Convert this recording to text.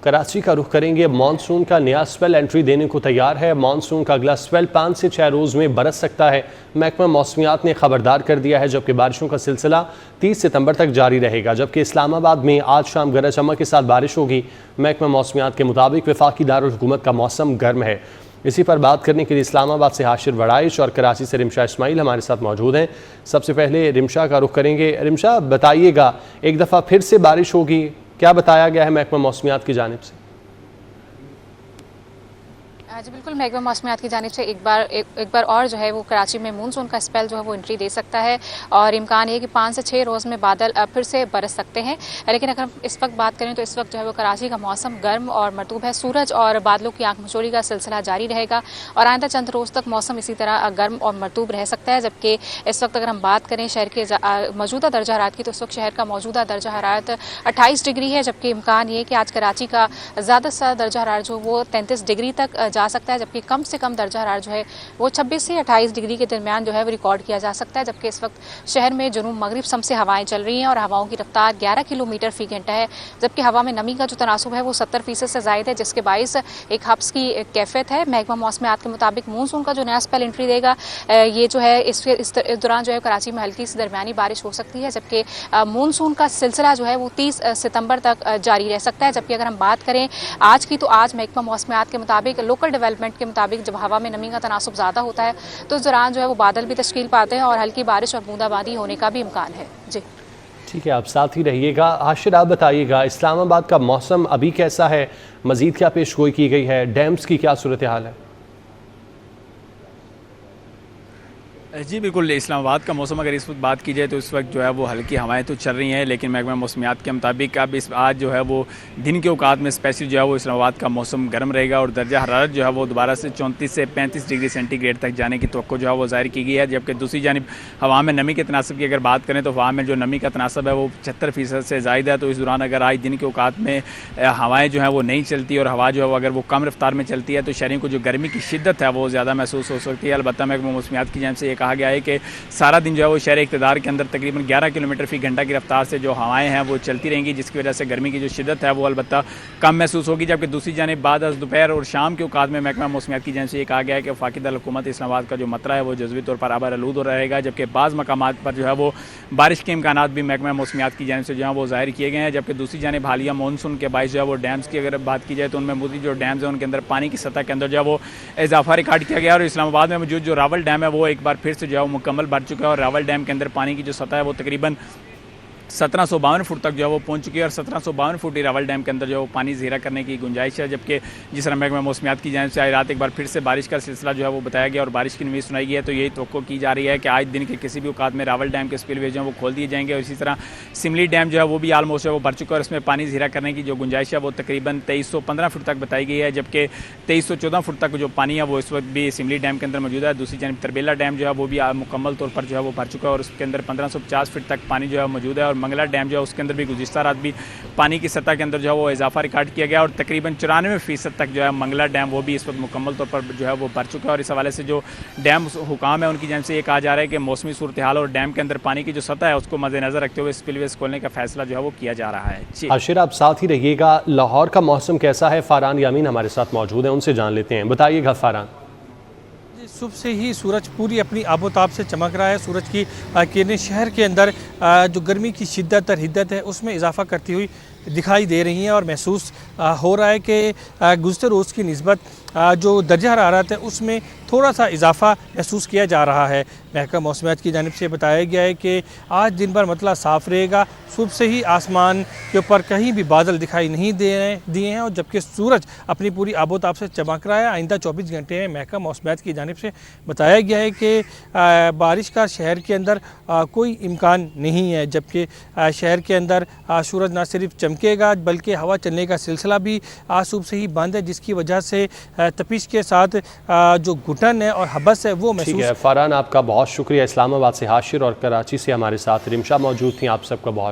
कराची का रुख करेंगे। मानसून का नया स्पेल एंट्री देने को तैयार है। मानसून का अगला स्पेल 5 से 6 रोज़ में बरस सकता है। महकमा मौसमियात ने खबरदार कर दिया है, जबकि बारिशों का सिलसिला 30 सितंबर तक जारी रहेगा। जबकि इस्लामाबाद में आज शाम गरज चमक के साथ बारिश होगी। महकमा मौसमियात के मुताबिक वफाकी दारुल हुकूमत का मौसम गर्म है। इसी पर बात करने के लिए इस्लामाबाद से हाशिर वड़ाइश और कराची से रिमशा इस्माइल हमारे साथ मौजूद हैं। सबसे पहले रिमशा का रुख करेंगे। रिमशा, बताइएगा, एक दफ़ा फिर से बारिश होगी, क्या बताया गया है महकमा मौसमियात की जानिब से? जी बिल्कुल, महकमा मौसमियात की जानिब से एक बार और जो है वो कराची में मानसून का स्पेल जो है वो एंट्री दे सकता है और इम्कान है कि 5 से 6 रोज़ में बादल फिर से बरस सकते हैं। लेकिन अगर हम इस वक्त बात करें तो इस वक्त जो है वो कराची का मौसम गर्म और मरतूब है। सूरज और बादलों की आंख मचोड़ी का सिलसिला जारी रहेगा और आइंदा चंद रोज़ तक मौसम इसी तरह गर्म और मरतूब रह सकता है। जबकि इस वक्त अगर हम बात करें शहर के मौजूदा दर्जा हरारत की, तो इस वक्त शहर का मौजूदा दर्जा हरारत 28 डिग्री है। जबकि इम्कान ये कि आज कराची का ज़्यादा से ज़्यादा दर्जा हरारत जो वो 33 डिग्री तक जा सकता है। जबकि कम से कम दर्जा हरारत जो है वो 26 से 28 डिग्री के दरमियान जो है वो रिकॉर्ड किया जा सकता है। जबकि इस वक्त शहर में जुनूब मगरिब सम से हवाएं चल रही हैं और हवाओं की रफ्तार 11 किलोमीटर फी घंटा है। जबकि हवा में नमी का जो तनासुब है वो 70% से ज़ायद है, जिसके बाइस एक हब्स की कैफियत है। महकमा मौसमियात के मुताबिक मानसून का जो नया स्पेल एंट्री देगा, ये जो है इस दौरान जो है कराची में हल्की से दरमियानी बारिश हो सकती है। जबकि मानसून का सिलसिला जो है वो 30 सितंबर तक जारी रह सकता है। जबकि अगर हम बात करें आज की, तो आज महकमा मौसमियात के मुताबिक लोकल डेवलपमेंट के मुताबिक जब हवा में नमी का तनासुब ज़्यादा होता है तो इस दौरान जो है वो बादल भी तश्कील पाते हैं और हल्की बारिश और बूंदाबांदी होने का भी इम्कान है। जी ठीक है, आप साथ ही रहिएगा। हाशिर, आप बताइएगा, इस्लामाबाद का मौसम अभी कैसा है? मज़ीद क्या पेशगोई की गई है? डैम्स की क्या सूरत हाल है? जी बिल्कुल, इस्लामाबाद का मौसम अगर इस वक्त बात की जाए तो इस वक्त जो है वो हल्की हवाएं तो चल रही हैं, लेकिन महकमा मौसमियात के मुताबिक अब आज जो है वो दिन के औकात में स्पेशली जो है वो इस्लामाबाद का मौसम गर्म रहेगा और दर्जा हरारत जो है वो दोबारा से 34 से 35 डिग्री सेंटीग्रेड तक जाने की तवक्को जो है वो जाहिर की गई है। जबकि दूसरी जानिब हवा में नमी के तनासब की अगर बात करें तो हवा में जो नमी का तनासब है वो 75% से ज़ायद है। तो इस दौरान अगर आज दिन के औकात में हवाएँ जो हैं वो नहीं चलती और हवा जो है वो अगर वो कम रफ्तार में चलती है तो शहरियों को जो गर्मी की शिद्दत है वो ज़्यादा महसूस हो सकती है। अलबत्ता महकमा मौसमियात की जानिब से ये कहा गया है कि सारा दिन जो है वो शहर इक़्तिदार के अंदर तकरीबन 11 किलोमीटर फी घंटा की रफ्तार से जो हवाएं हैं वो चलती रहेंगी, जिसकी वजह से गर्मी की जो शिद्दत है वो अलबत्ता कम महसूस होगी। जबकि दूसरी जानिब बाद दोपहर और शाम के औकात में महकमा मौसमियात की जानिब से ये कहा गया है कि वफाकी दारुल हुकूमत इस्लामाबाद का जो मतरा है वो जज़वी तौर पर आबार आलूद हो रहेगा। जबकि बाज़ मकामात पर जो है वो बारिश के इम्कानात भी महकमा मौसमियात की जानिब से जो है वो ज़ाहिर किए गए हैं। जबकि दूसरी जानिब हालिया मानसून के बायस जो है वो डैम्स की अगर बात की जाए तो उनमें मौजूद जो डैम्स हैं उनके अंदर पानी की सतह के अंदर जो है वो इजाफा रिकॉर्ड किया गया और इस्लामाबाद में मौजूद जो रावल डैम है वो एक बार फिर से जो है वो मुकम्मल भर चुका है और रावल डैम के अंदर पानी की जो सतह है वो तकरीबन 1752 फुट तक जो है वो पहुंच चुकी है और 1752 फुट ही रावल डैम के अंदर जो है वो पानी ज़ीरा करने की गुंजाइश है। जबकि जिस तरह महकमा मौसमियात की जानिब से आज रात एक बार फिर से बारिश का सिलसिला जो है वो बताया गया और बारिश की न्यूज़ सुनाई गई है। तो यही तवक्को की जा रही है कि आज दिन के किसी भी औकात में रावल डैम के स्पिलवे जो है वो खोल दिए जाएंगे और इसी तरह सिमली डैम जो है वो भी आलमोस्ट है वो भर चुका है और इसमें पानी ज़ीरा करने की जो गुंजाइश है वो तकरीबन 2315 फुट तक बताई गई है। जबकि 2314 फुट तक जो पानी है वो इस वक्त भी सिमली डैम के अंदर मौजूद है। दूसरी जानिब तरबेला डैम जो है वो भी मुकम्मल तौर पर जो है वो भर चुका है और उसके अंदर 1550 फुट तक पानी जो है मौजूद है और मंगला डैम जो है के अंदर भी गुज़िश्ता रात भी पानी की सतह के अंदर जो है वो इजाफा रिकॉर्ड किया गया और तकरीबन 94% तक जो है मंगला डैम वो भी इस वक्त मुकम्मल तौर पर जो है वो भर चुका है। और इस हवाले से जो डैम हुकाम है उनकी जानिब से ये कहा जा रहा है कि मौसमी सूरत हाल और डैम के अंदर पानी की जो सतह है उसको मद्देनजर रखते हुए स्पिलवेज खोलने का फैसला जो है वो किया जा रहा है। आशिर, आप साथ ही रहिएगा। लाहौर का मौसम कैसा है? फ़ारान यामीन हमारे साथ मौजूद है, उनसे जान लेते हैं। बताइएगा फ़ारान। सुबह से ही सूरज पूरी अपनी आबोताब से चमक रहा है। सूरज की किरणें शहर के अंदर जो गर्मी की शिद्दत और हिद्दत है उसमें इजाफा करती हुई दिखाई दे रही हैं और महसूस हो रहा है कि गुज़श्ते रोज़ की निस्बत जो दर्जा हरारत है उसमें थोड़ा सा इजाफा महसूस किया जा रहा है। महकमा मौसमियात की जानिब से बताया गया है कि आज दिन भर मतला साफ़ रहेगा। सुबह से ही आसमान के ऊपर कहीं भी बादल दिखाई नहीं दिए हैं और जबकि सूरज अपनी पूरी आबोताब से चमक रहा है। आइंदा 24 घंटे में महकमा मौसमियात की जानिब से बताया गया है कि बारिश का शहर के अंदर कोई इम्कान नहीं है। जबकि शहर के अंदर सूरज ना सिर्फ चमकेगा बल्कि हवा चलने का सिलसिला भी आज सुबह से ही बंद है, जिसकी वजह से तपिश के साथ जो घुटन है और हबस है वो महसूस। ठीक है फ़ारान, आपका बहुत शुक्रिया। इस्लामाबाद से हाशिर और कराची से हमारे साथ रिमशा मौजूद थी। आप सबका बहुत